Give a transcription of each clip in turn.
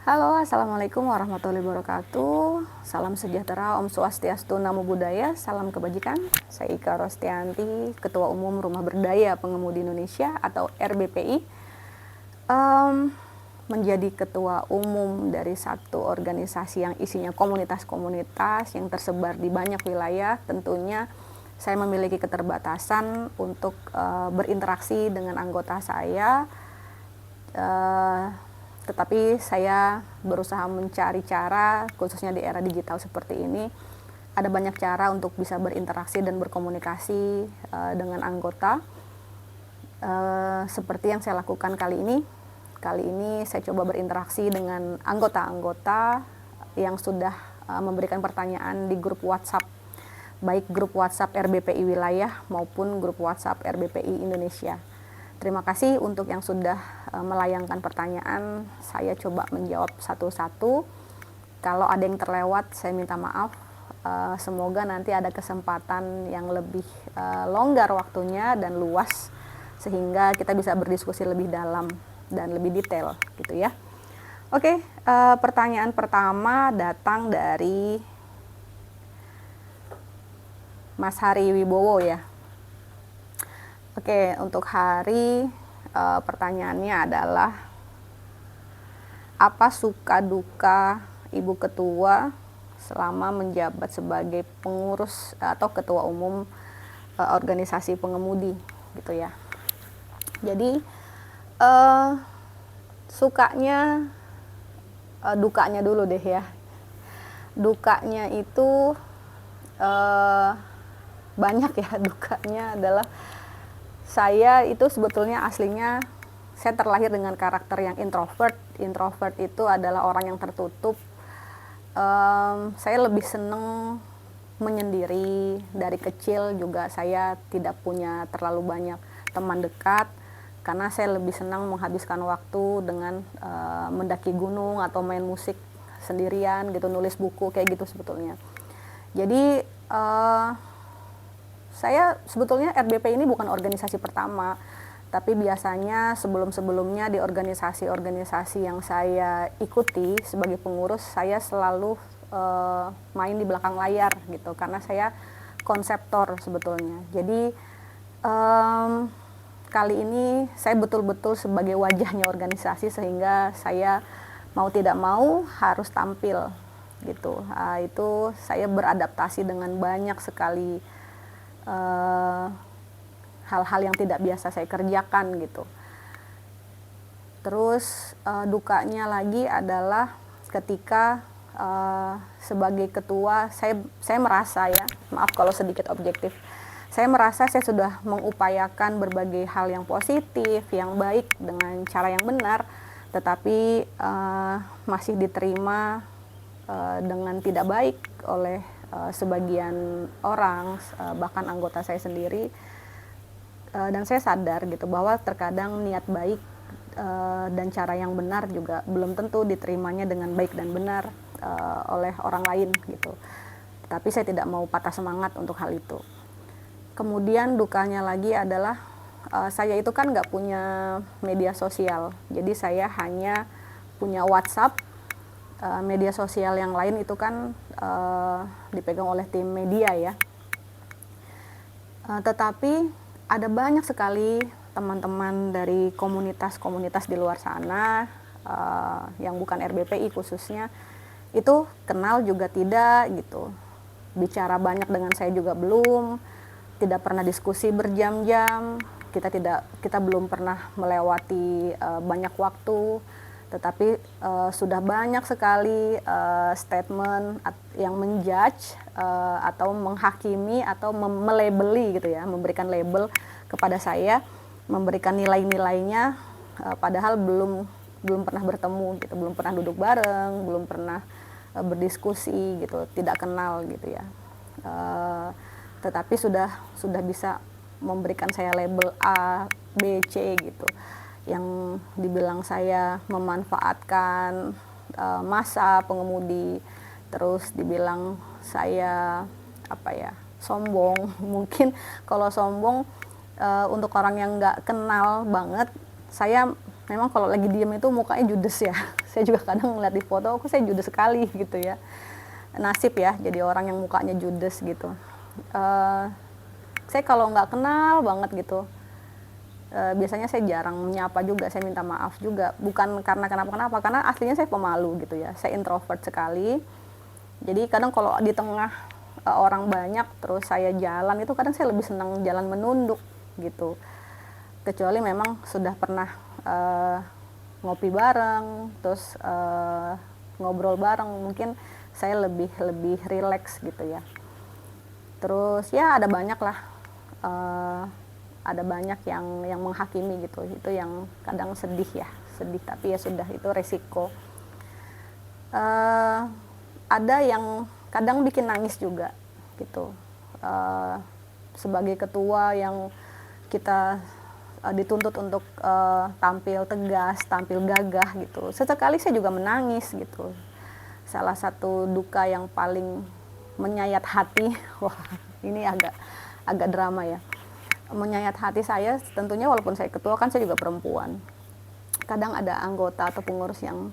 Halo, Assalamualaikum warahmatullahi wabarakatuh. Salam sejahtera, Om Swastiastu, Namo Buddhaya, salam kebajikan. Saya Ika Rostianti, Ketua Umum Rumah Berdaya Pengemudi Indonesia atau RBPI. Menjadi ketua umum dari satu organisasi yang isinya komunitas-komunitas yang tersebar di banyak wilayah, tentunya saya memiliki keterbatasan untuk berinteraksi dengan anggota saya. Tetapi saya berusaha mencari cara, khususnya di era digital seperti ini, ada banyak cara untuk bisa berinteraksi dan berkomunikasi dengan anggota. Seperti yang saya lakukan kali ini. Kali ini saya coba berinteraksi dengan anggota-anggota yang sudah memberikan pertanyaan di grup WhatsApp, baik grup WhatsApp RBPI wilayah maupun grup WhatsApp RBPI Indonesia. Terima kasih untuk yang sudah melayangkan pertanyaan. Saya coba menjawab satu-satu. Kalau ada yang terlewat, saya minta maaf. Semoga nanti ada kesempatan yang lebih longgar waktunya dan luas, sehingga kita bisa berdiskusi lebih dalam dan lebih detail, gitu ya. Oke, pertanyaan pertama datang dari Mas Hari Wibowo ya. Oke, untuk Hari, pertanyaannya adalah apa suka duka Ibu Ketua selama menjabat sebagai pengurus atau ketua umum organisasi pengemudi, gitu ya. Jadi sukanya, dukanya dulu deh ya. Dukanya itu banyak ya. Dukanya adalah saya itu sebetulnya aslinya saya terlahir dengan karakter yang introvert. Introvert itu adalah orang yang tertutup. Saya lebih seneng menyendiri. Dari kecil juga saya tidak punya terlalu banyak teman dekat, karena saya lebih senang menghabiskan waktu dengan mendaki gunung atau main musik sendirian gitu, nulis buku kayak gitu sebetulnya. Jadi saya sebetulnya RBP ini bukan organisasi pertama, tapi biasanya sebelum-sebelumnya di organisasi-organisasi yang saya ikuti sebagai pengurus, saya selalu main di belakang layar gitu, karena saya konseptor sebetulnya. Jadi kali ini saya betul-betul sebagai wajahnya organisasi, sehingga saya mau tidak mau harus tampil gitu. Itu saya beradaptasi dengan banyak sekali hal-hal yang tidak biasa saya kerjakan gitu. Terus dukanya lagi adalah ketika sebagai ketua saya merasa ya, maaf kalau sedikit objektif, saya merasa saya sudah mengupayakan berbagai hal yang positif, yang baik dengan cara yang benar, tetapi masih diterima dengan tidak baik oleh sebagian orang, bahkan anggota saya sendiri. Dan saya sadar gitu bahwa terkadang niat baik dan cara yang benar juga belum tentu diterimanya dengan baik dan benar oleh orang lain gitu. Tapi saya tidak mau patah semangat untuk hal itu. Kemudian dukanya lagi adalah saya itu kan nggak punya media sosial, jadi saya hanya punya WhatsApp. Media sosial yang lain itu kan dipegang oleh tim media ya. Tetapi ada banyak sekali teman-teman dari komunitas-komunitas di luar sana yang bukan RBPI khususnya, itu kenal juga tidak gitu. Bicara banyak dengan saya juga belum, tidak pernah diskusi berjam-jam, kita belum pernah melewati banyak waktu. Tetapi sudah banyak sekali statement yang menjudge atau menghakimi atau melabeli gitu ya, memberikan label kepada saya, memberikan nilai-nilainya, padahal belum pernah bertemu gitu, belum pernah duduk bareng, belum pernah berdiskusi gitu, tidak kenal gitu ya. Tetapi sudah bisa memberikan saya label A, B, C gitu, yang dibilang saya memanfaatkan masa pengemudi, terus dibilang saya sombong. Mungkin kalau sombong untuk orang yang nggak kenal banget, saya memang kalau lagi diem itu mukanya judes ya. Saya juga kadang ngeliat di foto, kok saya judes sekali gitu ya. Nasib ya, jadi orang yang mukanya judes gitu. Saya kalau nggak kenal banget gitu, biasanya saya jarang menyapa juga, saya minta maaf juga. Bukan karena kenapa-kenapa, karena aslinya saya pemalu gitu ya. Saya introvert sekali. Jadi kadang kalau di tengah orang banyak, terus saya jalan, itu kadang saya lebih senang jalan menunduk gitu. Kecuali memang sudah pernah ngopi bareng, terus ngobrol bareng, mungkin saya lebih rileks gitu ya. Terus ya ada banyak lah, ada banyak yang menghakimi gitu, itu yang kadang sedih ya, sedih, tapi ya sudah, itu resiko. Ada yang kadang bikin nangis juga gitu, sebagai ketua yang kita dituntut untuk tampil tegas, tampil gagah gitu. Sesekali saya juga menangis gitu. Salah satu duka yang paling menyayat hati, wah ini agak drama ya. Menyayat hati saya tentunya, walaupun saya ketua kan saya juga perempuan. Kadang ada anggota atau pengurus yang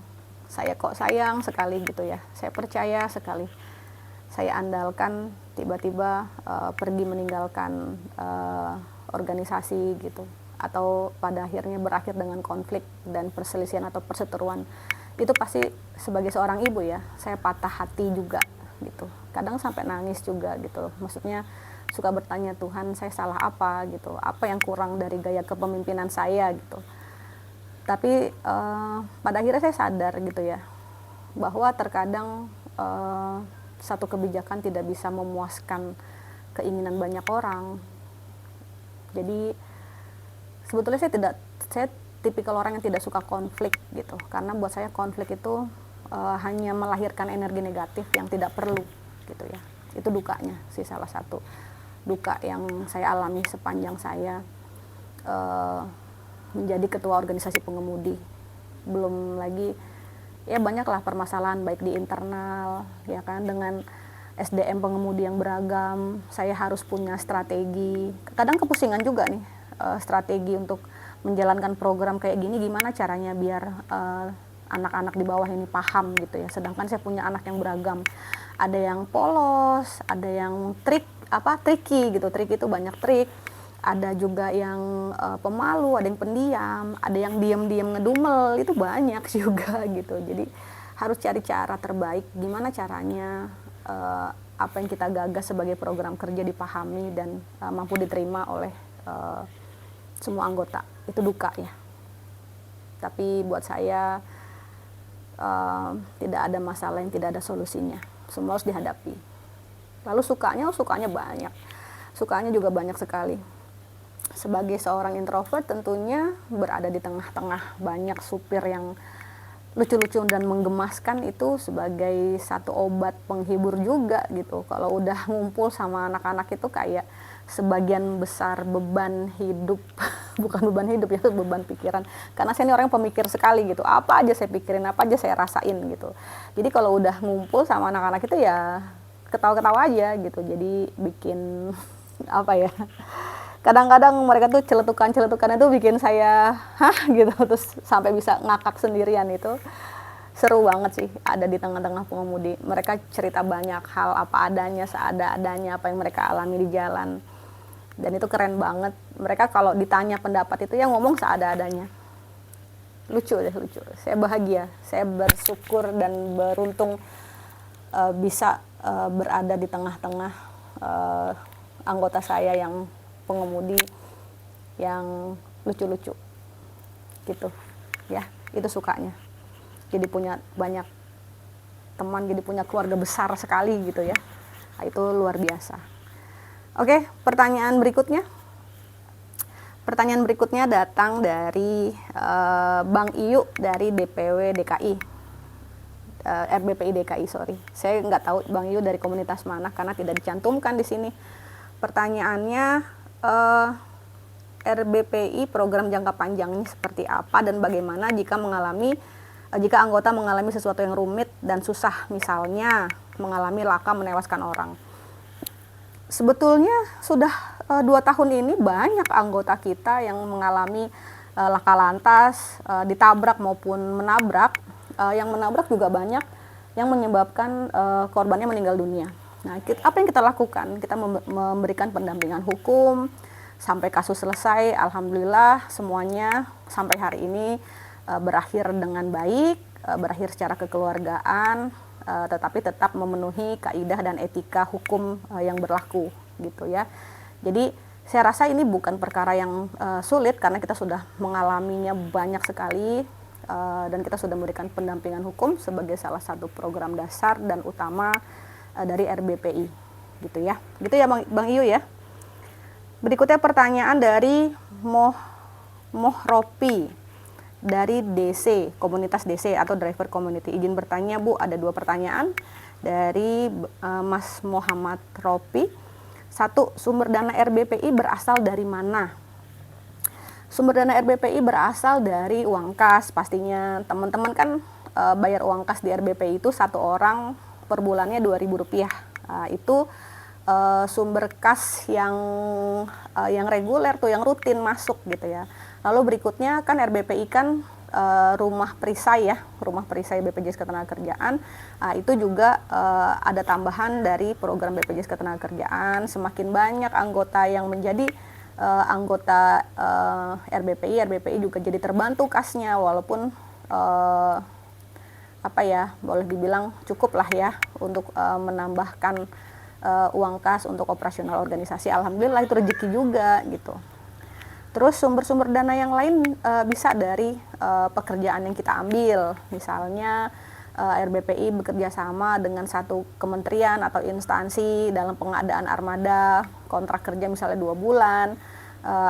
saya kok sayang sekali gitu ya. Saya percaya sekali. Saya andalkan, tiba-tiba pergi meninggalkan organisasi gitu, atau pada akhirnya berakhir dengan konflik dan perselisihan atau perseteruan. Itu pasti sebagai seorang ibu ya, saya patah hati juga gitu. Kadang sampai nangis juga gitu. Maksudnya suka bertanya, Tuhan saya salah apa gitu, apa yang kurang dari gaya kepemimpinan saya gitu. Tapi pada akhirnya saya sadar gitu ya, bahwa terkadang satu kebijakan tidak bisa memuaskan keinginan banyak orang. Jadi sebetulnya saya tipikal orang yang tidak suka konflik gitu, karena buat saya konflik itu hanya melahirkan energi negatif yang tidak perlu gitu ya. Itu dukanya sih, salah satu duka yang saya alami sepanjang saya menjadi ketua organisasi pengemudi. Belum lagi ya banyaklah permasalahan baik di internal ya kan, dengan SDM pengemudi yang beragam. Saya harus punya strategi, kadang kepusingan juga nih, strategi untuk menjalankan program kayak gini, gimana caranya biar anak-anak di bawah ini paham gitu ya. Sedangkan saya punya anak yang beragam, ada yang polos, ada yang tricky gitu. Trik itu banyak trik, ada juga yang pemalu, ada yang pendiam, ada yang diam-diam ngedumel, itu banyak juga gitu. Jadi harus cari cara terbaik, gimana caranya apa yang kita gagas sebagai program kerja dipahami dan mampu diterima oleh semua anggota. Itu duka ya. Tapi buat saya tidak ada masalah yang tidak ada solusinya. Semua harus dihadapi. Lalu sukanya banyak. Sukanya juga banyak sekali. Sebagai seorang introvert tentunya berada di tengah-tengah banyak supir yang lucu-lucu dan menggemaskan, itu sebagai satu obat penghibur juga gitu. Kalau udah ngumpul sama anak-anak itu kayak sebagian besar beban hidup, bukan beban hidup ya, itu beban pikiran. Karena saya ini orang yang pemikir sekali gitu, apa aja saya pikirin, apa aja saya rasain gitu. Jadi kalau udah ngumpul sama anak-anak itu ya ketawa-ketawa aja gitu. Jadi bikin apa ya, kadang-kadang mereka tuh celetukan itu bikin saya gitu, terus sampai bisa ngakak sendirian. Itu seru banget sih ada di tengah-tengah pengemudi. Mereka cerita banyak hal apa adanya, seada-adanya apa yang mereka alami di jalan. Dan itu keren banget. Mereka kalau ditanya pendapat itu ya ngomong seada-adanya. Lucu deh, lucu. Saya bahagia, saya bersyukur dan beruntung bisa berada di tengah-tengah anggota saya yang pengemudi yang lucu-lucu gitu ya. Itu sukanya, jadi punya banyak teman, jadi punya keluarga besar sekali gitu ya. Nah, itu luar biasa. Oke, pertanyaan berikutnya. Pertanyaan berikutnya datang dari Bang Iyu dari DPW DKI, RBPI DKI, sorry. Saya nggak tahu Bang Iyu dari komunitas mana karena tidak dicantumkan di sini. Pertanyaannya, RBPI program jangka panjangnya seperti apa dan bagaimana jika anggota mengalami sesuatu yang rumit dan susah, misalnya mengalami laka menewaskan orang. Sebetulnya sudah 2 tahun ini banyak anggota kita yang mengalami laka lantas, ditabrak maupun menabrak. Yang menabrak juga banyak yang menyebabkan korbannya meninggal dunia. Nah, apa yang kita lakukan? Kita memberikan pendampingan hukum sampai kasus selesai. Alhamdulillah semuanya sampai hari ini berakhir dengan baik, berakhir secara kekeluargaan, tetapi tetap memenuhi kaidah dan etika hukum yang berlaku gitu ya. Jadi saya rasa ini bukan perkara yang sulit karena kita sudah mengalaminya banyak sekali. Dan kita sudah memberikan pendampingan hukum sebagai salah satu program dasar dan utama dari RBPI gitu ya. Gitu ya Bang Iyu ya. Berikutnya pertanyaan dari Mohropi dari DC, komunitas DC atau driver community. Izin bertanya Bu, ada 2 pertanyaan dari Mas Muhammad Ropi. 1, sumber dana RBPI berasal dari mana? Sumber dana RBPI berasal dari uang kas pastinya. Teman-teman kan bayar uang kas di RBPI itu 1 orang per bulannya Rp2.000. Itu sumber kas yang reguler tuh, yang rutin masuk gitu ya. Lalu berikutnya kan RBPI kan rumah perisai ya, rumah perisai BPJS Ketenagakerjaan. Itu juga ada tambahan dari program BPJS Ketenagakerjaan. Semakin banyak anggota yang menjadi anggota RBPI juga jadi terbantu kasnya, walaupun boleh dibilang cukup lah ya untuk menambahkan uang kas untuk operasional organisasi. Alhamdulillah itu rezeki juga gitu. Terus sumber-sumber dana yang lain bisa dari pekerjaan yang kita ambil, misalnya RBPI bekerja sama dengan satu kementerian atau instansi dalam pengadaan armada, kontrak kerja misalnya 2 bulan,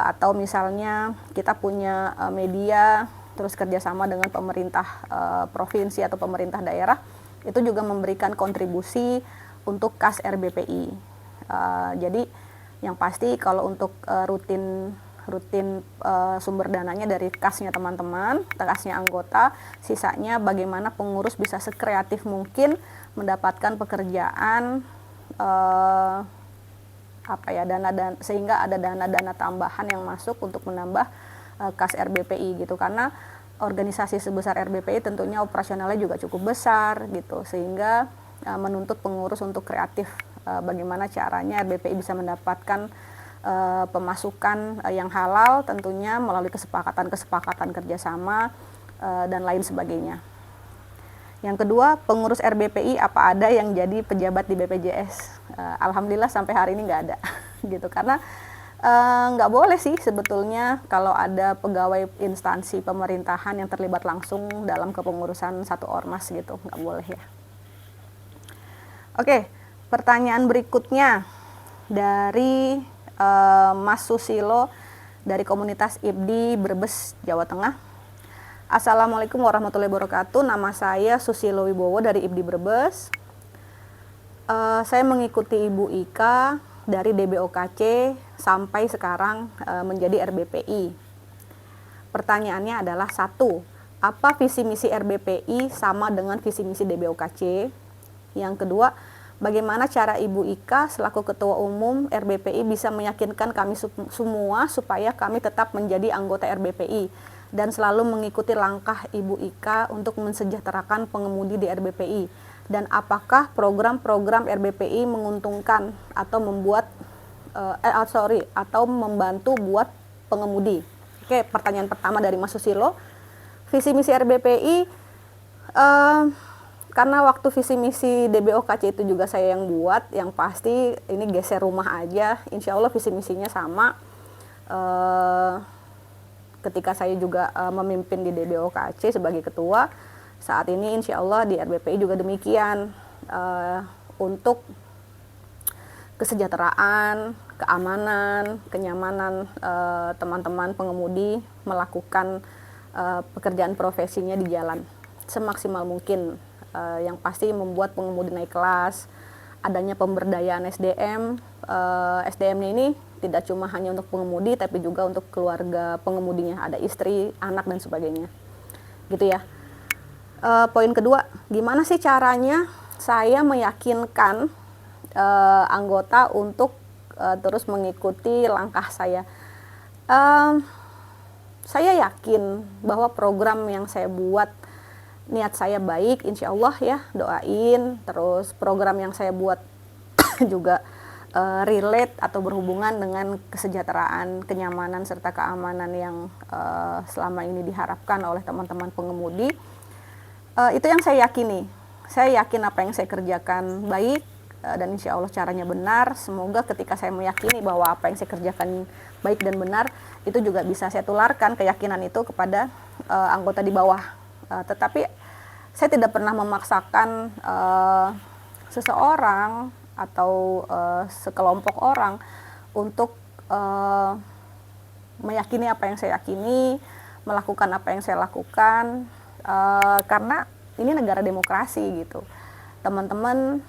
atau misalnya kita punya media, terus kerjasama dengan pemerintah provinsi atau pemerintah daerah, itu juga memberikan kontribusi untuk kas RBPI. Jadi yang pasti kalau untuk rutin sumber dananya dari kasnya teman-teman, kasnya anggota, sisanya bagaimana pengurus bisa sekreatif mungkin mendapatkan pekerjaan sehingga ada dana-dana tambahan yang masuk untuk menambah kas RBPI gitu, karena organisasi sebesar RBPI tentunya operasionalnya juga cukup besar gitu, sehingga menuntut pengurus untuk kreatif bagaimana caranya RBPI bisa mendapatkan pemasukan yang halal tentunya melalui kesepakatan kerjasama dan lain sebagainya. Yang kedua, pengurus RBPI apa ada yang jadi pejabat di BPJS? Alhamdulillah sampai hari ini nggak ada gitu, karena nggak boleh sih sebetulnya kalau ada pegawai instansi pemerintahan yang terlibat langsung dalam kepengurusan satu ormas gitu, nggak boleh ya. Oke, pertanyaan berikutnya dari Mas Susilo dari komunitas IBDI Brebes, Jawa Tengah. Assalamualaikum warahmatullahi wabarakatuh. Nama saya Susilo Wibowo dari IBDI Brebes. Saya mengikuti Ibu Ika dari DBOKC sampai sekarang menjadi RBPI. Pertanyaannya adalah 1, apa visi misi RBPI sama dengan visi misi DBOKC? Yang kedua, bagaimana cara Ibu Ika selaku Ketua Umum RBPI bisa meyakinkan kami semua supaya kami tetap menjadi anggota RBPI dan selalu mengikuti langkah Ibu Ika untuk mensejahterakan pengemudi di RBPI? Dan apakah program-program RBPI menguntungkan atau membantu buat pengemudi? Oke, pertanyaan pertama dari Mas Susilo. Visi misi RBPI, karena waktu visi misi DBOKC itu juga saya yang buat, yang pasti ini geser rumah aja, insya Allah visi misinya sama. Ketika saya juga memimpin di DBOKC sebagai ketua, saat ini insya Allah di RBPI juga demikian, untuk kesejahteraan, keamanan, kenyamanan teman-teman pengemudi melakukan pekerjaan profesinya di jalan semaksimal mungkin. Yang pasti membuat pengemudi naik kelas, adanya pemberdayaan SDM. SDM-nya ini tidak cuma hanya untuk pengemudi, tapi juga untuk keluarga pengemudinya, ada istri, anak, dan sebagainya. Gitu ya. Poin kedua, gimana sih caranya saya meyakinkan anggota untuk terus mengikuti langkah saya? saya yakin bahwa program yang saya buat, niat saya baik, insya Allah ya, doain. Terus program yang saya buat juga relate atau berhubungan dengan kesejahteraan, kenyamanan, serta keamanan yang selama ini diharapkan oleh teman-teman pengemudi. Itu yang saya yakini. Saya yakin apa yang saya kerjakan baik, dan insya Allah caranya benar. Semoga ketika saya meyakini bahwa apa yang saya kerjakan baik dan benar, itu juga bisa saya tularkan keyakinan itu kepada anggota di bawah. Tetapi saya tidak pernah memaksakan seseorang atau sekelompok orang untuk meyakini apa yang saya yakini, melakukan apa yang saya lakukan, karena ini negara demokrasi gitu. Teman-teman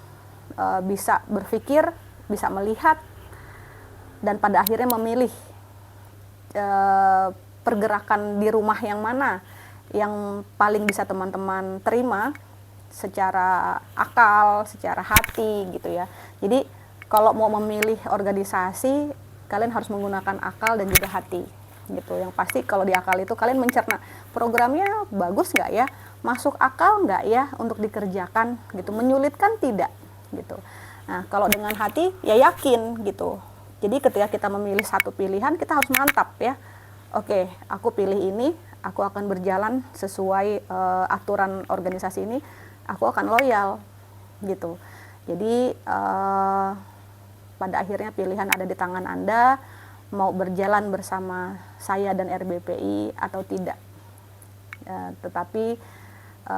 bisa berpikir, bisa melihat, dan pada akhirnya memilih pergerakan di rumah yang mana yang paling bisa teman-teman terima secara akal, secara hati gitu ya. Jadi kalau mau memilih organisasi, kalian harus menggunakan akal dan juga hati gitu. Yang pasti kalau di akal itu kalian mencerna programnya bagus nggak ya, masuk akal nggak ya untuk dikerjakan gitu, menyulitkan tidak gitu. Nah kalau dengan hati ya yakin gitu. Jadi ketika kita memilih satu pilihan, kita harus mantap ya. Oke, aku pilih ini, aku akan berjalan sesuai aturan organisasi ini, aku akan loyal gitu. Jadi pada akhirnya pilihan ada di tangan Anda, mau berjalan bersama saya dan RBPI atau tidak. Tetapi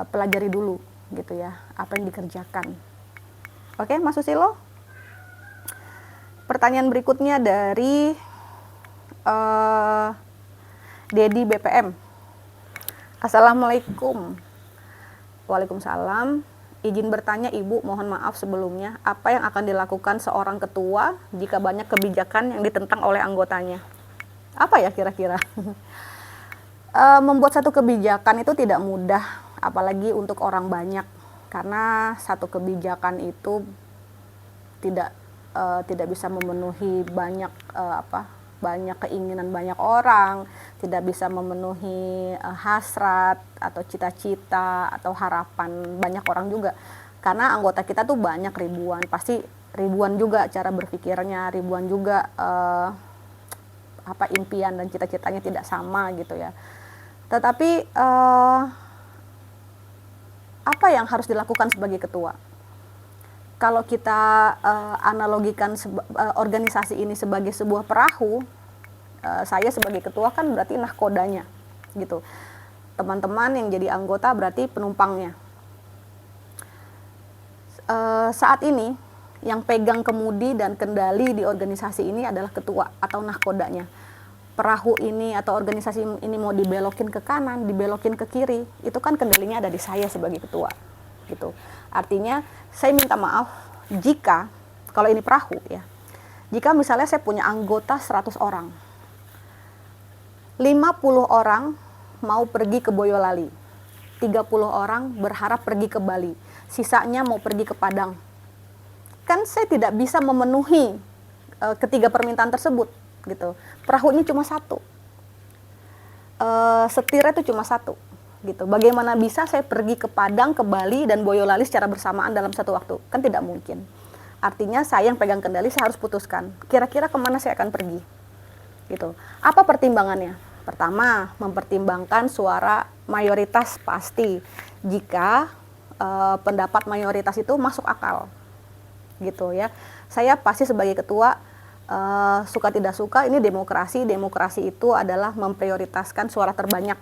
pelajari dulu gitu ya apa yang dikerjakan. Oke, Mas Susilo. Pertanyaan berikutnya dari Dedi BPM. Assalamualaikum. Waalaikumsalam. Izin bertanya Ibu, mohon maaf sebelumnya, apa yang akan dilakukan seorang ketua jika banyak kebijakan yang ditentang oleh anggotanya? Apa ya kira-kira? Membuat satu kebijakan itu tidak mudah, apalagi untuk orang banyak, karena satu kebijakan itu tidak bisa memenuhi banyak banyak keinginan banyak orang, tidak bisa memenuhi hasrat atau cita-cita atau harapan banyak orang juga. Karena anggota kita tuh banyak, ribuan, pasti ribuan juga cara berpikirnya, ribuan juga impian dan cita-citanya tidak sama gitu ya. Tetapi apa yang harus dilakukan sebagai ketua? Kalau kita analogikan organisasi ini sebagai sebuah perahu, saya sebagai ketua kan berarti nahkodanya gitu. Teman-teman yang jadi anggota berarti penumpangnya. Saat ini yang pegang kemudi dan kendali di organisasi ini adalah ketua atau nahkodanya. Perahu ini atau organisasi ini mau dibelokin ke kanan, dibelokin ke kiri, itu kan kendalinya ada di saya sebagai ketua gitu. Artinya saya minta maaf jika, kalau ini perahu ya, jika misalnya saya punya anggota 100 orang, 50 orang mau pergi ke Boyolali, 30 orang berharap pergi ke Bali, sisanya mau pergi ke Padang. Kan saya tidak bisa memenuhi ketiga permintaan tersebut gitu. Perahunya cuma satu, setirnya itu cuma satu gitu. Bagaimana bisa saya pergi ke Padang, ke Bali, dan Boyolali secara bersamaan dalam satu waktu? Kan tidak mungkin. Artinya saya yang pegang kendali, saya harus putuskan kira-kira kemana saya akan pergi gitu. Apa pertimbangannya? Pertama, mempertimbangkan suara mayoritas pasti. Jika pendapat mayoritas itu masuk akal gitu ya. Saya pasti sebagai ketua, suka tidak suka, ini demokrasi itu adalah memprioritaskan suara terbanyak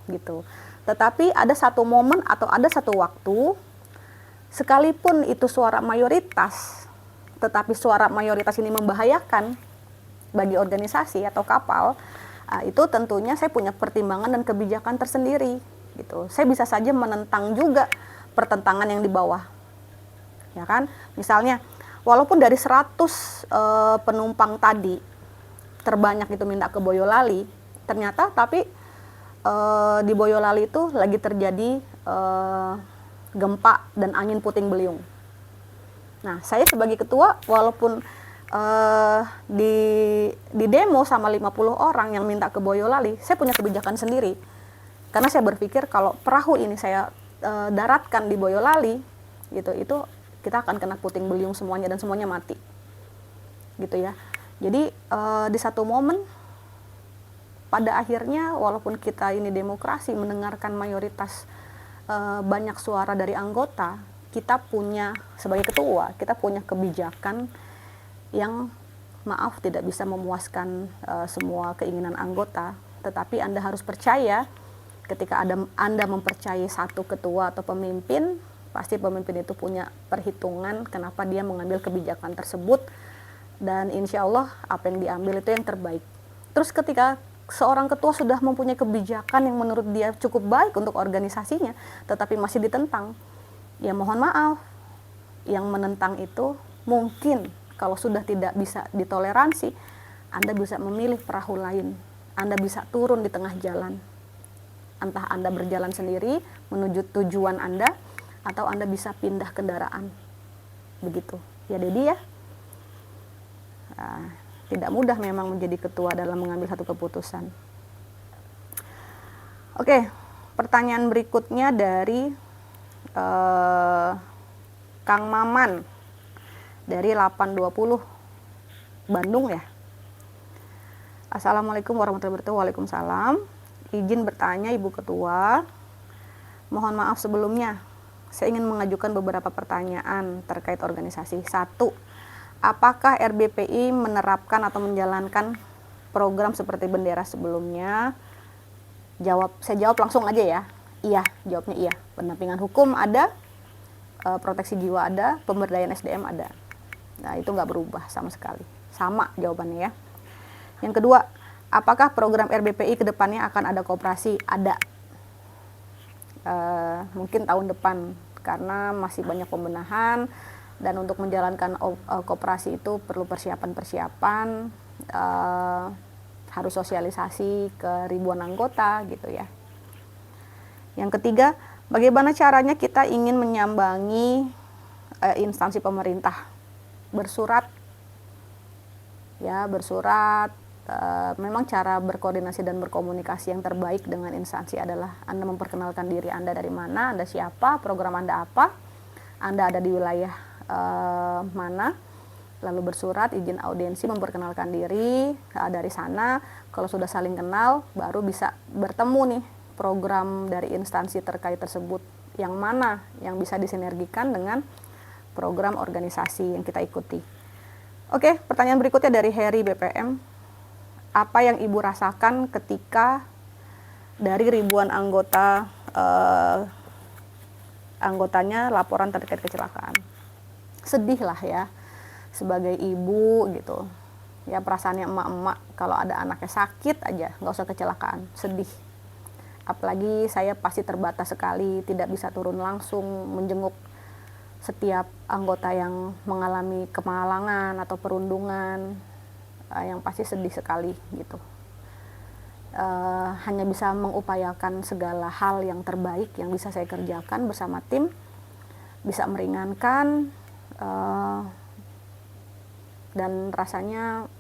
gitu. Tetapi ada satu momen atau ada satu waktu, sekalipun itu suara mayoritas, tetapi suara mayoritas ini membahayakan bagi organisasi atau kapal, itu tentunya saya punya pertimbangan dan kebijakan tersendiri gitu. Saya bisa saja menentang juga pertentangan yang di bawah, ya kan? Misalnya, walaupun dari 100 penumpang tadi terbanyak itu minta ke Boyolali, ternyata tapi di Boyolali itu lagi terjadi gempa dan angin puting beliung. Nah, saya sebagai ketua, walaupun di demo sama 50 orang yang minta ke Boyolali, saya punya kebijakan sendiri. Karena saya berpikir kalau perahu ini saya daratkan di Boyolali, gitu, itu kita akan kena puting beliung semuanya dan semuanya mati, gitu ya. Jadi di satu momen, pada akhirnya walaupun kita ini demokrasi mendengarkan mayoritas banyak suara dari anggota, kita punya sebagai ketua, kita punya kebijakan yang maaf tidak bisa memuaskan semua keinginan anggota, tetapi Anda harus percaya ketika Anda mempercayai satu ketua atau pemimpin, pasti pemimpin itu punya perhitungan kenapa dia mengambil kebijakan tersebut, dan insya Allah apa yang diambil itu yang terbaik. Terus ketika seorang ketua sudah mempunyai kebijakan yang menurut dia cukup baik untuk organisasinya, tetapi masih ditentang, ya mohon maaf, yang menentang itu mungkin kalau sudah tidak bisa ditoleransi, Anda bisa memilih perahu lain, Anda bisa turun di tengah jalan. Entah Anda berjalan sendiri menuju tujuan Anda, atau Anda bisa pindah kendaraan. Begitu. Ya Dedi ya. Nah, tidak mudah memang menjadi ketua dalam mengambil satu keputusan. Oke, pertanyaan berikutnya dari Kang Maman dari 820 Bandung ya. Assalamualaikum warahmatullahi wabarakatuh. Waalaikumsalam. Izin bertanya Ibu Ketua, mohon maaf sebelumnya, saya ingin mengajukan beberapa pertanyaan terkait organisasi. 1. Apakah RBPI menerapkan atau menjalankan program seperti bendera sebelumnya? Saya jawab langsung aja ya. Iya, jawabnya iya. Pendampingan hukum ada, proteksi jiwa ada, pemberdayaan SDM ada. Nah, itu nggak berubah sama sekali. Sama jawabannya ya. Yang kedua, apakah program RBPI ke depannya akan ada koperasi? Ada. Mungkin tahun depan, karena masih banyak pembenahan, dan untuk menjalankan koperasi itu perlu persiapan-persiapan, harus sosialisasi ke ribuan anggota gitu ya. Yang ketiga, bagaimana caranya kita ingin menyambangi instansi pemerintah? Bersurat, ya bersurat. Memang cara berkoordinasi dan berkomunikasi yang terbaik dengan instansi adalah Anda memperkenalkan diri Anda dari mana, Anda siapa, program Anda apa, Anda ada di wilayah mana, lalu bersurat izin audiensi, memperkenalkan diri. Dari sana kalau sudah saling kenal baru bisa bertemu nih program dari instansi terkait tersebut yang mana yang bisa disinergikan dengan program organisasi yang kita ikuti. Oke, pertanyaan berikutnya dari Heri BPM. Apa yang Ibu rasakan ketika dari ribuan anggotanya laporan terkait kecelakaan? Sedih lah ya, sebagai ibu gitu. Ya perasaannya emak-emak kalau ada anaknya sakit aja, nggak usah kecelakaan, sedih. Apalagi saya pasti terbatas sekali, tidak bisa turun langsung menjenguk setiap anggota yang mengalami kemalangan atau perundungan. Yang pasti sedih sekali gitu. Hanya bisa mengupayakan segala hal yang terbaik yang bisa saya kerjakan bersama tim, bisa meringankan, dan rasanya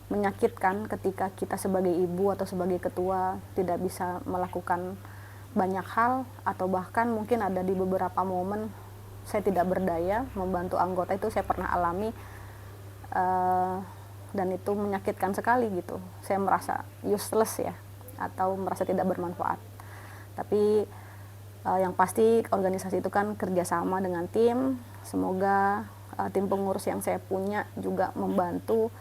menyakitkan ketika kita sebagai ibu atau sebagai ketua tidak bisa melakukan banyak hal, atau bahkan mungkin ada di beberapa momen saya tidak berdaya membantu anggota. Itu saya pernah alami, dan itu menyakitkan sekali gitu. Saya merasa useless ya, atau merasa tidak bermanfaat. Tapi yang pasti organisasi itu kan kerjasama dengan tim. Semoga tim pengurus yang saya punya juga membantu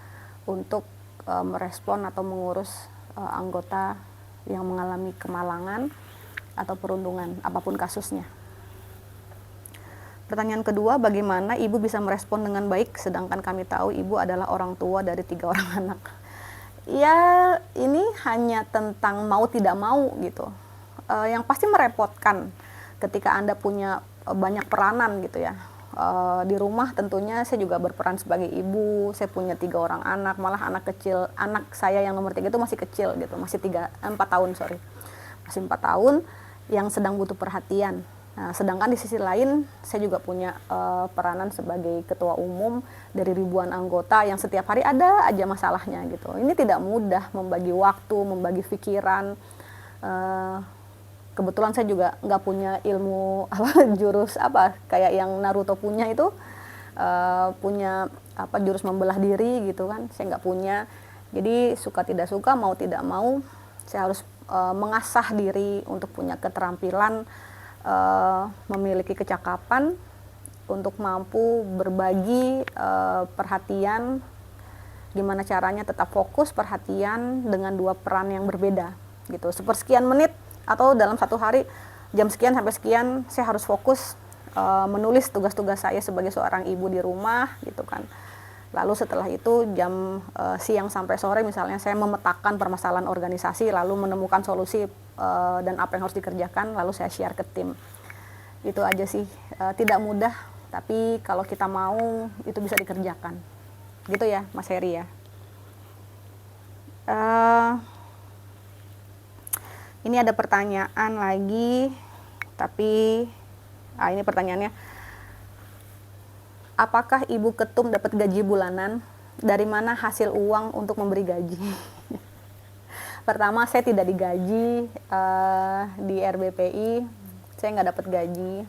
untuk merespon atau mengurus anggota yang mengalami kemalangan atau perundungan, apapun kasusnya. Pertanyaan kedua, bagaimana Ibu bisa merespon dengan baik sedangkan kami tahu Ibu adalah orang tua dari 3 orang anak? Ya, ini hanya tentang mau tidak mau gitu. Yang pasti merepotkan ketika Anda punya banyak peranan gitu ya. Di rumah tentunya saya juga berperan sebagai ibu. Saya punya 3 orang anak, malah anak kecil, anak saya yang nomor 3 itu masih kecil gitu, masih 4 tahun, masih 4 tahun, yang sedang butuh perhatian. Nah, sedangkan di sisi lain saya juga punya peranan sebagai ketua umum dari ribuan anggota yang setiap hari ada aja masalahnya gitu. Ini tidak mudah membagi waktu, membagi pikiran. Kebetulan saya juga nggak punya ilmu jurus kayak yang Naruto punya itu, punya jurus membelah diri gitu kan. Saya nggak punya. Jadi suka tidak suka, mau tidak mau, saya harus mengasah diri untuk punya keterampilan, memiliki kecakapan untuk mampu berbagi perhatian, gimana caranya tetap fokus perhatian dengan dua peran yang berbeda gitu. Sepersekian menit atau dalam satu hari jam sekian sampai sekian saya harus fokus menulis tugas-tugas saya sebagai seorang ibu di rumah gitu kan. Lalu setelah itu jam siang sampai sore misalnya saya memetakan permasalahan organisasi, lalu menemukan solusi dan apa yang harus dikerjakan, lalu saya share ke tim. Itu aja sih, tidak mudah, tapi kalau kita mau itu bisa dikerjakan. Gitu ya Mas Heri ya. Ini ada pertanyaan lagi, tapi ini pertanyaannya. Apakah Ibu Ketum dapat gaji bulanan? Dari mana hasil uang untuk memberi gaji? Pertama, saya tidak digaji di RBPI, saya nggak dapat gaji.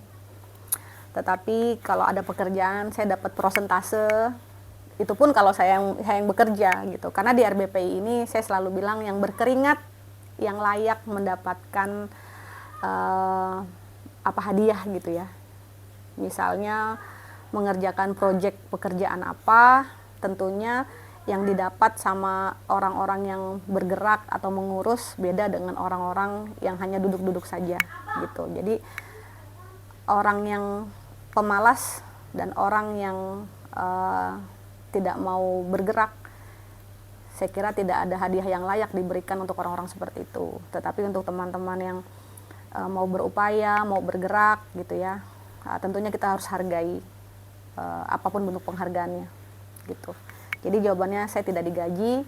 Tetapi kalau ada pekerjaan, saya dapat prosentase. Itu pun kalau saya yang bekerja gitu. Karena di RBPI ini saya selalu bilang yang berkeringat, yang layak mendapatkan hadiah gitu ya. Misalnya mengerjakan proyek pekerjaan apa, tentunya yang didapat sama orang-orang yang bergerak atau mengurus beda dengan orang-orang yang hanya duduk-duduk saja gitu. Jadi orang yang pemalas dan orang yang tidak mau bergerak, saya kira tidak ada hadiah yang layak diberikan untuk orang-orang seperti itu. Tetapi untuk teman-teman yang mau berupaya, mau bergerak gitu ya, tentunya kita harus hargai apapun bentuk penghargaannya gitu. Jadi jawabannya saya tidak digaji,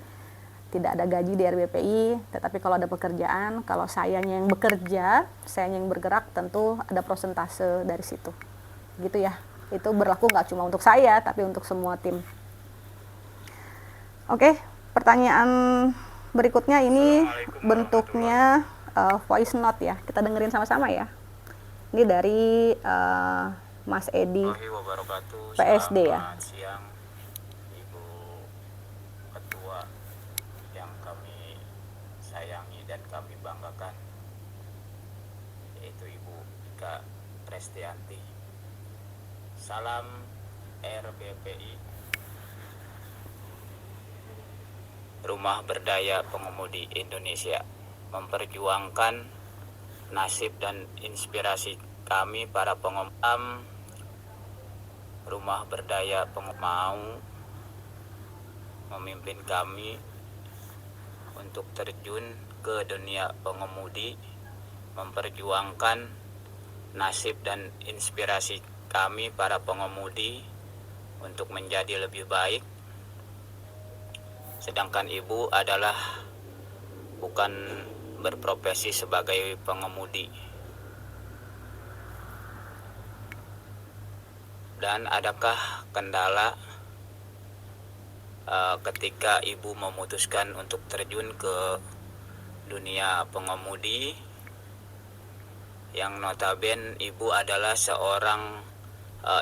tidak ada gaji di RBPI, tetapi kalau ada pekerjaan, kalau sayanya yang bekerja, sayanya yang bergerak, tentu ada prosentase dari situ. Gitu ya. Itu berlaku nggak cuma untuk saya, tapi untuk semua tim. Oke, pertanyaan berikutnya ini bentuknya voice note ya. Kita dengerin sama-sama ya. Ini dari Mas Edi PSD ya. Selamat siang Ibu Ketua yang kami sayangi dan kami banggakan, yaitu Ibu Ika Prestianti. Salam RBPI, Rumah Berdaya Pengemudi Indonesia, memperjuangkan nasib dan inspirasi kami para pengemudi. Rumah Berdaya mau memimpin kami untuk terjun ke dunia pengemudi, memperjuangkan nasib dan inspirasi kami para pengemudi untuk menjadi lebih baik. Sedangkan Ibu adalah bukan berprofesi sebagai pengemudi. Dan adakah kendala ketika Ibu memutuskan untuk terjun ke dunia pengemudi, yang notabene Ibu adalah seorang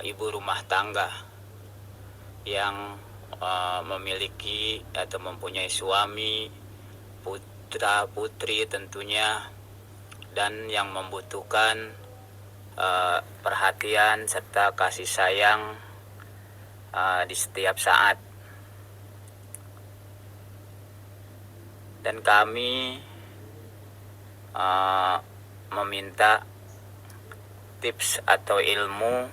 ibu rumah tangga yang memiliki atau mempunyai suami, putra putri tentunya, dan yang membutuhkan perhatian serta kasih sayang di setiap saat. Dan kami meminta tips atau ilmu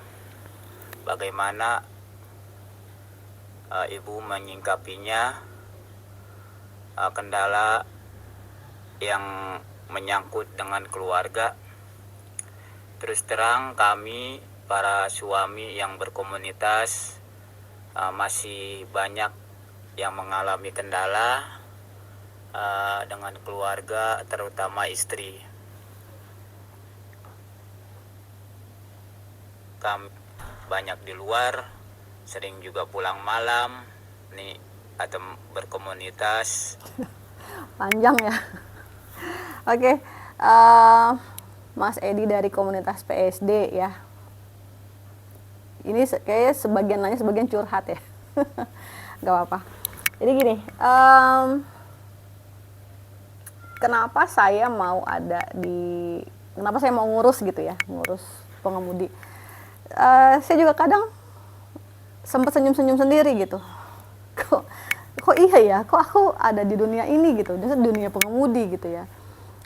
bagaimana Ibu menyingkapinya, kendala yang menyangkut dengan keluarga. Terus terang kami para suami yang berkomunitas masih banyak yang mengalami kendala dengan keluarga, terutama istri. kami banyak di luar, sering juga pulang malam nih atau berkomunitas. Panjang ya. Oke, Mas Edi dari komunitas PSD ya. Ini kayaknya sebagian nanya, sebagian curhat ya. Gak apa-apa. Jadi gini, kenapa saya mau kenapa saya mau ngurus gitu ya, ngurus pengemudi. Saya juga kadang sempat senyum-senyum sendiri gitu. Kok iya ya, kok aku ada di dunia ini gitu, di dunia pengemudi gitu ya.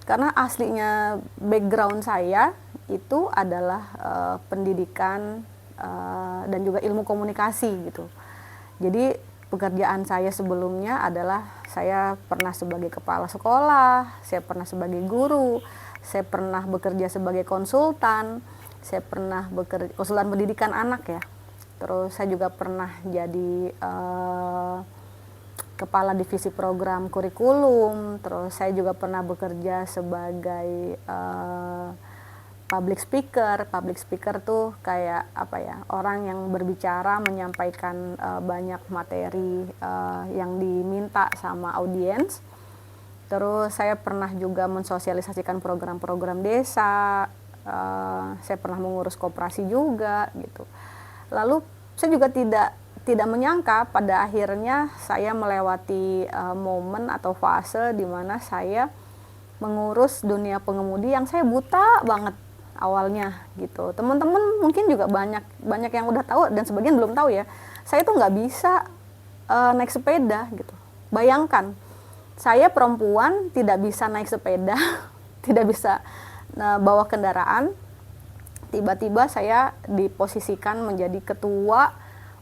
Karena aslinya background saya itu adalah pendidikan dan juga ilmu komunikasi gitu. Jadi pekerjaan saya sebelumnya adalah saya pernah sebagai kepala sekolah, saya pernah sebagai guru, saya pernah bekerja sebagai konsultan, saya pernah bekerja konsultan pendidikan anak ya. Terus saya juga pernah jadi kepala divisi program kurikulum. Terus saya juga pernah bekerja sebagai public speaker. Public speaker tuh kayak apa ya, orang yang berbicara menyampaikan banyak materi yang diminta sama audiens. Terus saya pernah juga mensosialisasikan program-program desa. Saya pernah mengurus koperasi juga gitu. Lalu saya juga tidak menyangka pada akhirnya saya melewati momen atau fase di mana saya mengurus dunia pengemudi yang saya buta banget awalnya gitu. Teman-teman mungkin juga banyak yang udah tahu dan sebagian belum tahu ya. Saya tuh nggak bisa naik sepeda gitu. Bayangkan, saya perempuan tidak bisa naik sepeda, tidak bisa bawa kendaraan. Tiba-tiba saya diposisikan menjadi ketua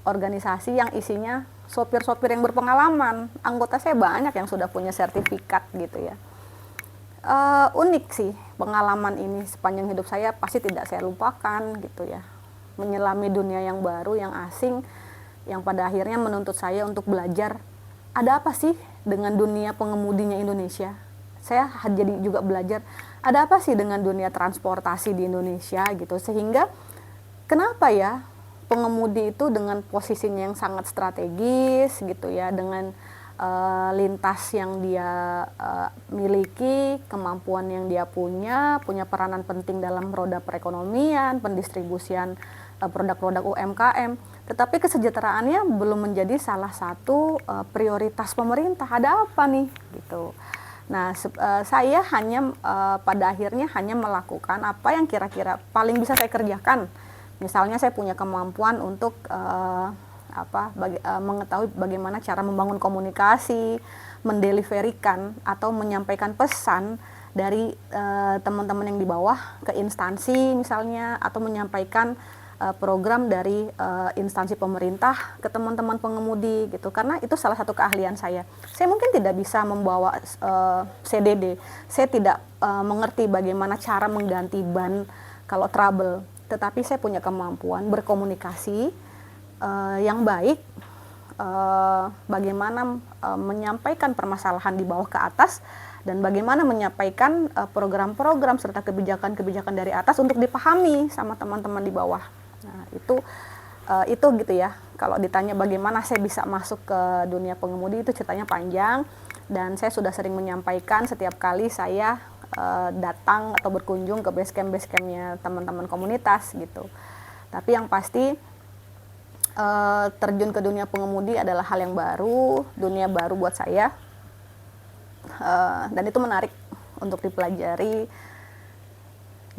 organisasi yang isinya sopir-sopir yang berpengalaman. Anggota saya banyak yang sudah punya sertifikat gitu ya. Unik sih pengalaman ini, sepanjang hidup saya pasti tidak saya lupakan gitu ya. Menyelami dunia yang baru, yang asing, yang pada akhirnya menuntut saya untuk belajar ada apa sih dengan dunia pengemudinya Indonesia. Saya jadi juga belajar ada apa sih dengan dunia transportasi di Indonesia gitu, sehingga kenapa ya pengemudi itu dengan posisinya yang sangat strategis gitu ya, dengan lintas yang dia miliki, kemampuan yang dia punya peranan penting dalam roda perekonomian, pendistribusian produk-produk UMKM, tetapi kesejahteraannya belum menjadi salah satu prioritas pemerintah. Ada apa nih gitu. Nah, saya hanya pada akhirnya hanya melakukan apa yang kira-kira paling bisa saya kerjakan. Misalnya saya punya kemampuan untuk mengetahui bagaimana cara membangun komunikasi, mendeliverikan atau menyampaikan pesan dari teman-teman yang di bawah ke instansi misalnya, atau menyampaikan program dari instansi pemerintah ke teman-teman pengemudi gitu, karena itu salah satu keahlian saya. Saya mungkin tidak bisa membawa CDD, saya tidak mengerti bagaimana cara mengganti ban kalau trouble, tetapi saya punya kemampuan berkomunikasi yang baik, bagaimana menyampaikan permasalahan di bawah ke atas, dan bagaimana menyampaikan program-program serta kebijakan-kebijakan dari atas untuk dipahami sama teman-teman di bawah. Nah, itu gitu ya. Kalau ditanya bagaimana saya bisa masuk ke dunia pengemudi, itu ceritanya panjang, dan saya sudah sering menyampaikan setiap kali saya datang atau berkunjung ke base campnya teman-teman komunitas gitu. Tapi yang pasti terjun ke dunia pengemudi adalah hal yang baru, dunia baru buat saya, dan itu menarik untuk dipelajari.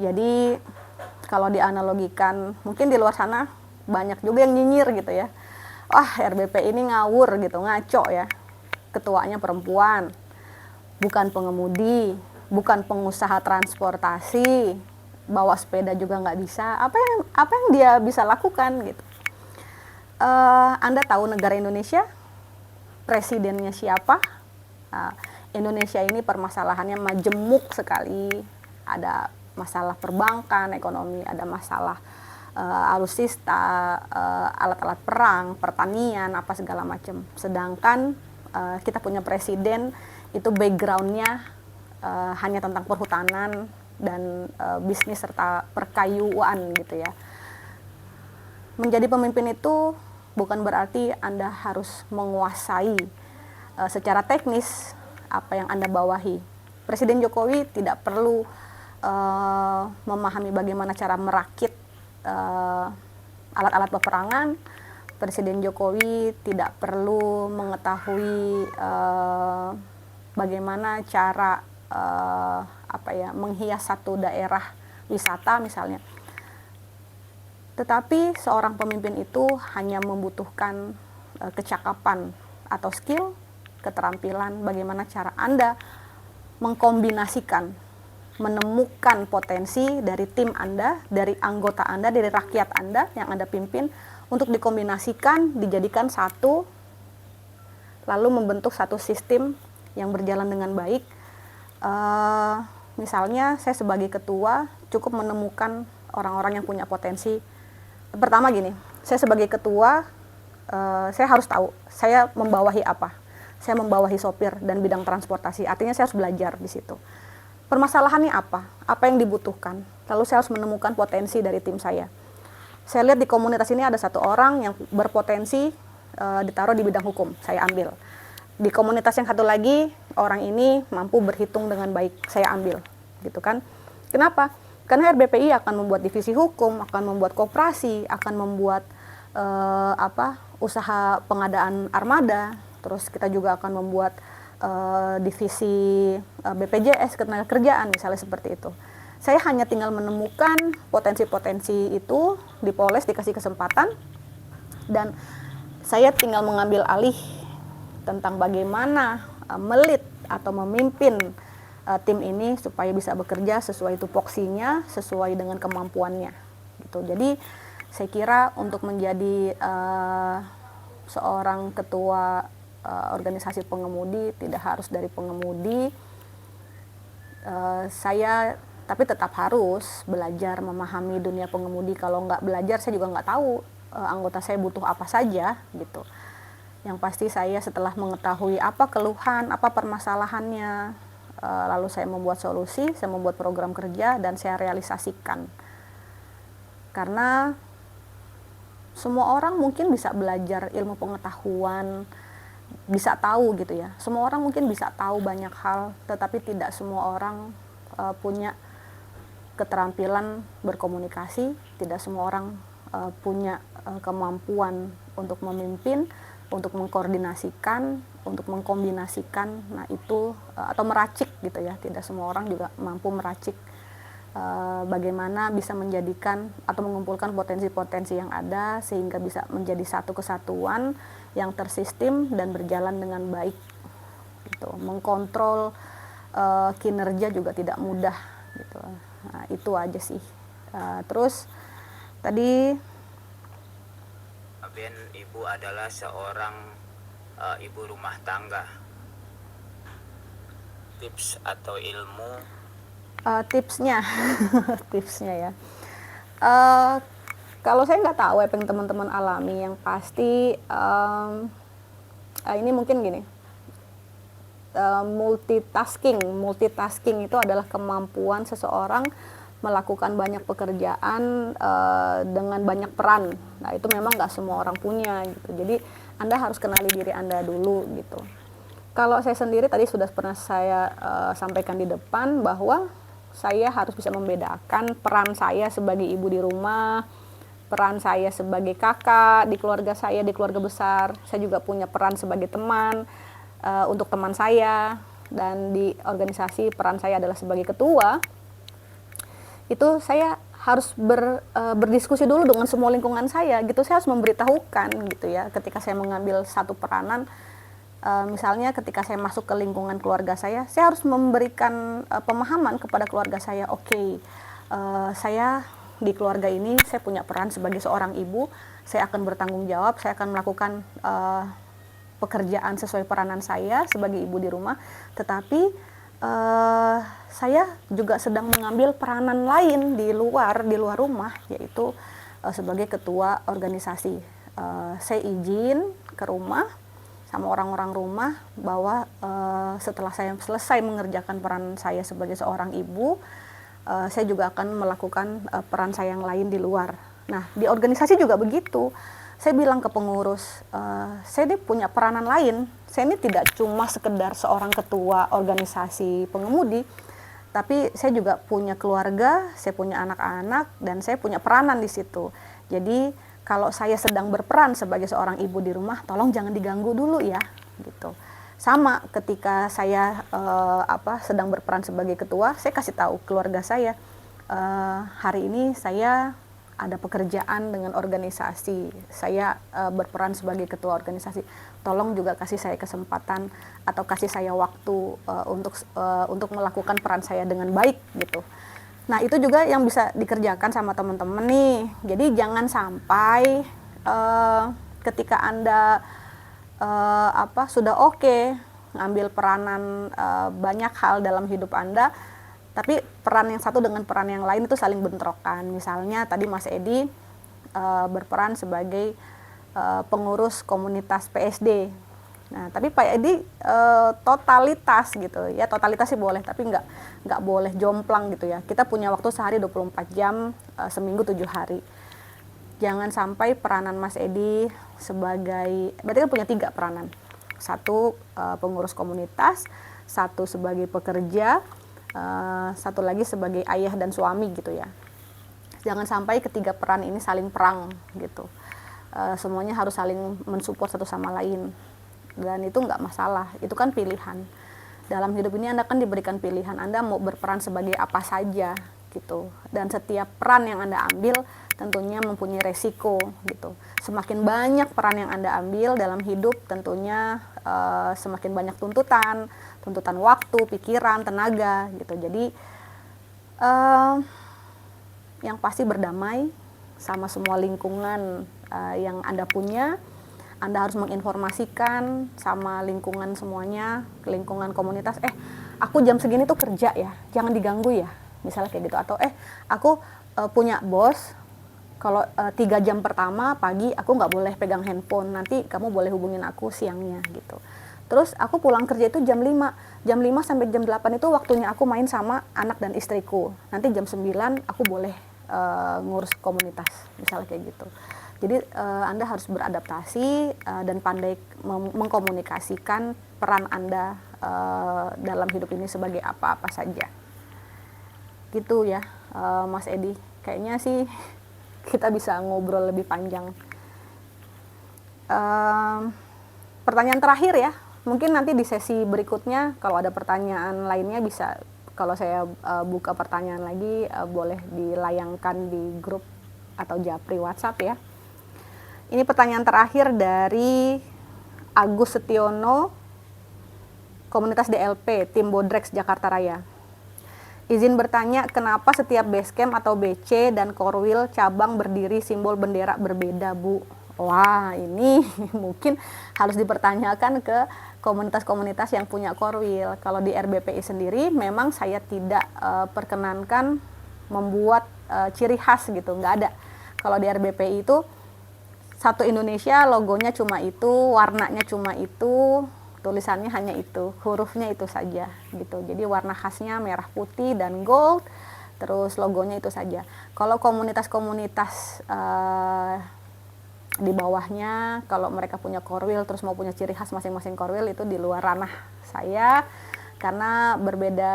Jadi kalau dianalogikan, mungkin di luar sana banyak juga yang nyinyir gitu ya, wah RBP ini ngawur gitu, ngaco ya, ketuanya perempuan, bukan pengemudi, bukan pengusaha transportasi, bawa sepeda juga nggak bisa, apa yang dia bisa lakukan gitu. Anda tahu negara Indonesia, presidennya siapa? Indonesia ini permasalahannya majemuk sekali. Ada masalah perbankan, ekonomi, ada masalah alutsista, alat-alat perang, pertanian, apa segala macam. Sedangkan kita punya presiden itu backgroundnya hanya tentang perhutanan dan bisnis serta perkayuan gitu ya. menjadi pemimpin itu bukan berarti Anda harus menguasai secara teknis apa yang Anda bawahi. Presiden Jokowi tidak perlu memahami bagaimana cara merakit alat-alat peperangan. Presiden Jokowi tidak perlu mengetahui bagaimana cara menghias satu daerah wisata misalnya. Tetapi seorang pemimpin itu hanya membutuhkan kecakapan atau skill, keterampilan bagaimana cara Anda mengkombinasikan, menemukan potensi dari tim Anda, dari anggota Anda, dari rakyat Anda yang Anda pimpin untuk dikombinasikan, dijadikan satu, lalu membentuk satu sistem yang berjalan dengan baik. Misalnya saya sebagai ketua cukup menemukan orang-orang yang punya potensi. Pertama gini, saya sebagai ketua, saya harus tahu saya membawahi apa. Saya membawahi sopir dan bidang transportasi, artinya saya harus belajar di situ. Permasalahannya apa? Apa yang dibutuhkan? Lalu saya harus menemukan potensi dari tim saya. Saya lihat di komunitas ini ada satu orang yang berpotensi ditaruh di bidang hukum, saya ambil. Di komunitas yang satu lagi, orang ini mampu berhitung dengan baik, saya ambil. Gitu kan? Kenapa? Karena RBPI akan membuat divisi hukum, akan membuat koperasi, akan membuat usaha pengadaan armada. Terus kita juga akan membuat divisi BPJS ketenagakerjaan misalnya seperti itu. Saya hanya tinggal menemukan potensi-potensi itu, dipoles, dikasih kesempatan, dan saya tinggal mengambil alih tentang bagaimana melit atau memimpin tim ini supaya bisa bekerja sesuai tupoksinya, sesuai dengan kemampuannya. Gitu. Jadi saya kira untuk menjadi seorang ketua organisasi pengemudi tidak harus dari pengemudi. Saya tapi tetap harus belajar memahami dunia pengemudi. Kalau nggak belajar saya juga nggak tahu anggota saya butuh apa saja gitu. Yang pasti saya setelah mengetahui apa keluhan, apa permasalahannya, lalu saya membuat solusi, saya membuat program kerja dan saya realisasikan. Karena semua orang mungkin bisa belajar ilmu pengetahuan, bisa tahu gitu ya. Semua orang mungkin bisa tahu banyak hal, tetapi tidak semua orang punya keterampilan berkomunikasi, tidak semua orang punya kemampuan untuk memimpin, untuk mengkoordinasikan, untuk mengkombinasikan. Nah itu atau meracik gitu ya. Tidak semua orang juga mampu meracik bagaimana bisa menjadikan atau mengumpulkan potensi-potensi yang ada sehingga bisa menjadi satu kesatuan yang tersistem dan berjalan dengan baik. Gitu. Mengkontrol kinerja juga tidak mudah. Gitu. Nah, itu aja sih. Terus tadi Ben, ibu adalah seorang ibu rumah tangga. Tips atau ilmu? Tipsnya, tipsnya ya. Kalau saya nggak tahu apa yang teman-teman alami, yang pasti ini mungkin gini. Multitasking itu adalah kemampuan seseorang melakukan banyak pekerjaan dengan banyak peran. Nah itu memang nggak semua orang punya gitu. Jadi Anda harus kenali diri Anda dulu gitu. Kalau saya sendiri tadi sudah pernah saya sampaikan di depan bahwa saya harus bisa membedakan peran saya sebagai ibu di rumah, peran saya sebagai kakak di keluarga saya, di keluarga besar. Saya juga punya peran sebagai teman untuk teman saya, dan di organisasi peran saya adalah sebagai ketua. Itu saya harus berdiskusi dulu dengan semua lingkungan saya gitu. Saya harus memberitahukan gitu ya ketika saya mengambil satu peranan. Misalnya ketika saya masuk ke lingkungan keluarga saya harus memberikan pemahaman kepada keluarga saya. Oke, saya di keluarga ini saya punya peran sebagai seorang ibu, saya akan bertanggung jawab, saya akan melakukan pekerjaan sesuai peranan saya sebagai ibu di rumah, tetapi saya juga sedang mengambil peranan lain di luar rumah, yaitu sebagai ketua organisasi. Saya izin ke rumah sama orang-orang rumah bahwa setelah saya selesai mengerjakan peran saya sebagai seorang ibu, saya juga akan melakukan peran saya yang lain di luar. Nah, di organisasi juga begitu. Saya bilang ke pengurus, saya ini punya peranan lain. Saya ini tidak cuma sekedar seorang ketua organisasi pengemudi, tapi saya juga punya keluarga, saya punya anak-anak, dan saya punya peranan di situ. Jadi kalau saya sedang berperan sebagai seorang ibu di rumah, tolong jangan diganggu dulu ya, gitu. Sama ketika saya sedang berperan sebagai ketua, saya kasih tahu keluarga saya, hari ini saya ada pekerjaan dengan organisasi, saya berperan sebagai ketua organisasi, tolong juga kasih saya kesempatan atau kasih saya waktu untuk melakukan peran saya dengan baik gitu. Nah, itu juga yang bisa dikerjakan sama teman-teman nih. Jadi jangan sampai ketika Anda sudah oke ngambil peranan banyak hal dalam hidup Anda, tapi peran yang satu dengan peran yang lain itu saling bentrokan. Misalnya tadi Mas Edi berperan sebagai pengurus komunitas PSD. Nah, tapi Pak Edi totalitas gitu ya, totalitas sih boleh, tapi nggak boleh jomplang gitu ya. Kita punya waktu sehari 24 jam, seminggu 7 hari. Jangan sampai peranan Mas Edi sebagai, berarti kan punya 3 peranan. Satu pengurus komunitas, satu sebagai pekerja, satu lagi sebagai ayah dan suami gitu ya. Jangan sampai ketiga peran ini saling perang gitu. Semuanya harus saling mensupport satu sama lain, dan itu nggak masalah, itu kan pilihan. Dalam hidup ini Anda kan diberikan pilihan, Anda mau berperan sebagai apa saja gitu, dan setiap peran yang Anda ambil tentunya mempunyai resiko gitu. Semakin banyak peran yang Anda ambil dalam hidup, tentunya semakin banyak tuntutan waktu, pikiran, tenaga gitu. Jadi yang pasti berdamai sama semua lingkungan yang Anda punya. Anda harus menginformasikan sama lingkungan semuanya, ke lingkungan komunitas, aku jam segini tuh kerja ya, jangan diganggu ya, misalnya kayak gitu. Atau aku punya bos, kalau 3 jam pertama pagi aku nggak boleh pegang handphone, nanti kamu boleh hubungin aku siangnya gitu. Terus aku pulang kerja itu jam 5 sampai jam 8 itu waktunya aku main sama anak dan istriku, nanti jam 9 aku boleh ngurus komunitas, misalnya kayak gitu. Jadi Anda harus beradaptasi dan pandai mengkomunikasikan peran Anda dalam hidup ini sebagai apa-apa saja. Gitu ya, Mas Edi. Kayaknya sih kita bisa ngobrol lebih panjang. Pertanyaan terakhir ya, mungkin nanti di sesi berikutnya kalau ada pertanyaan lainnya bisa, kalau saya buka pertanyaan lagi boleh dilayangkan di grup atau japri WhatsApp ya. Ini pertanyaan terakhir dari Agus Setiono, komunitas DLP, Tim Bodrex, Jakarta Raya. Izin bertanya, kenapa setiap basecamp atau BC dan Korwil cabang berdiri simbol bendera berbeda, Bu? Wah, ini mungkin harus dipertanyakan ke komunitas-komunitas yang punya Korwil. Kalau di RBPI sendiri, memang saya tidak perkenankan membuat ciri khas gitu, nggak ada. Kalau di RBPI itu satu Indonesia, logonya cuma itu, warnanya cuma itu, tulisannya hanya itu, hurufnya itu saja gitu. Jadi warna khasnya merah putih dan gold, terus logonya itu saja. Kalau komunitas-komunitas di bawahnya, kalau mereka punya Korwil terus mau punya ciri khas masing-masing Korwil, itu di luar ranah saya, karena berbeda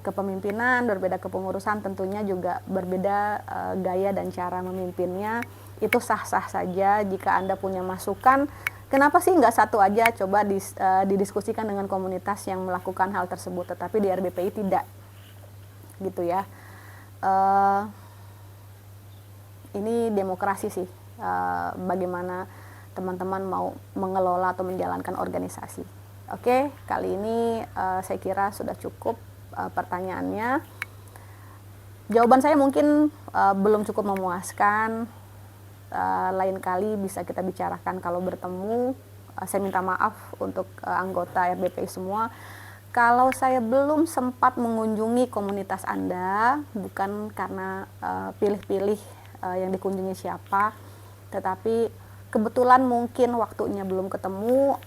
kepemimpinan, berbeda kepengurusan, tentunya juga berbeda gaya dan cara memimpinnya. Itu sah-sah saja. Jika Anda punya masukan, kenapa sih nggak satu aja, coba didiskusikan dengan komunitas yang melakukan hal tersebut, tetapi di RBPI tidak gitu ya. Ini demokrasi sih, bagaimana teman-teman mau mengelola atau menjalankan organisasi. Oke, kali ini saya kira sudah cukup pertanyaannya. Jawaban saya mungkin belum cukup memuaskan. Lain kali bisa kita bicarakan kalau bertemu. Saya minta maaf untuk anggota RBPI semua kalau saya belum sempat mengunjungi komunitas Anda, bukan karena pilih-pilih yang dikunjungi siapa, tetapi kebetulan mungkin waktunya belum ketemu.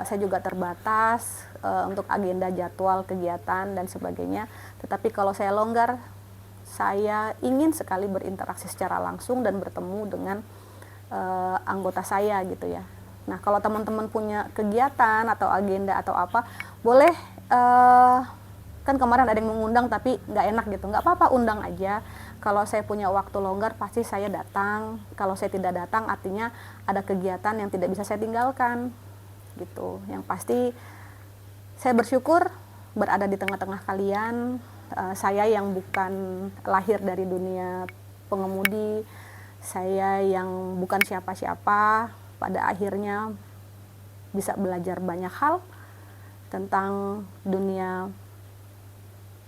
Saya juga terbatas untuk agenda jadwal kegiatan dan sebagainya, tetapi kalau saya longgar, saya ingin sekali berinteraksi secara langsung dan bertemu dengan anggota saya gitu ya. Nah, kalau teman-teman punya kegiatan atau agenda atau apa, boleh kan kemarin ada yang mengundang tapi nggak enak gitu, nggak apa-apa, undang aja. Kalau saya punya waktu longgar pasti saya datang. Kalau saya tidak datang artinya ada kegiatan yang tidak bisa saya tinggalkan gitu. Yang pasti saya bersyukur berada di tengah-tengah kalian. Saya yang bukan lahir dari dunia pengemudi, saya yang bukan siapa-siapa, pada akhirnya bisa belajar banyak hal tentang dunia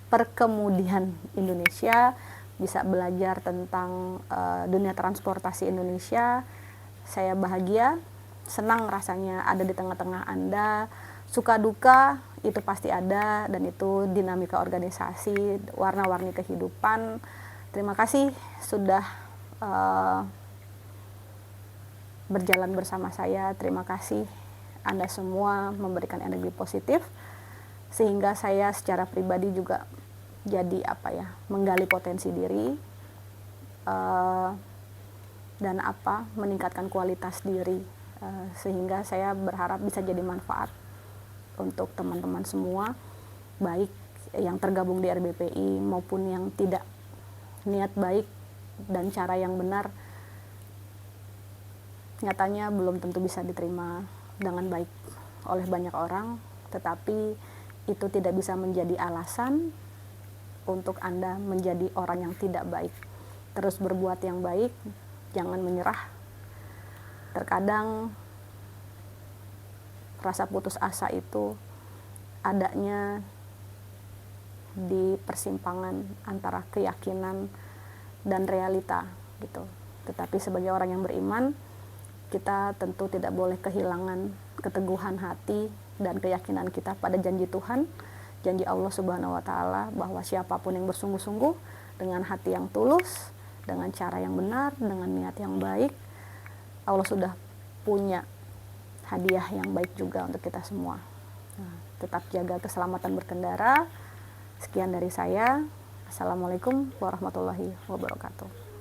perkemudian Indonesia, bisa belajar tentang dunia transportasi Indonesia. Saya bahagia, senang rasanya ada di tengah-tengah Anda. Suka duka itu pasti ada, dan itu dinamika organisasi, warna-warni kehidupan. Terima kasih sudah berjalan bersama saya. Terima kasih Anda semua memberikan energi positif, sehingga saya secara pribadi juga jadi menggali potensi diri dan meningkatkan kualitas diri, sehingga saya berharap bisa jadi manfaat untuk teman-teman semua, baik yang tergabung di RBPI maupun yang tidak. Niat baik dan cara yang benar nyatanya belum tentu bisa diterima dengan baik oleh banyak orang, tetapi itu tidak bisa menjadi alasan untuk Anda menjadi orang yang tidak baik. Terus berbuat yang baik, jangan menyerah. Terkadang rasa putus asa itu adanya di persimpangan antara keyakinan dan realita gitu. Tetapi sebagai orang yang beriman, kita tentu tidak boleh kehilangan keteguhan hati dan keyakinan kita pada janji Tuhan, janji Allah Subhanahu wa Ta'ala, bahwa siapapun yang bersungguh-sungguh dengan hati yang tulus, dengan cara yang benar, dengan niat yang baik, Allah sudah punya hadiah yang baik juga untuk kita semua. Nah, tetap jaga keselamatan berkendara. Sekian dari saya. Assalamualaikum warahmatullahi wabarakatuh.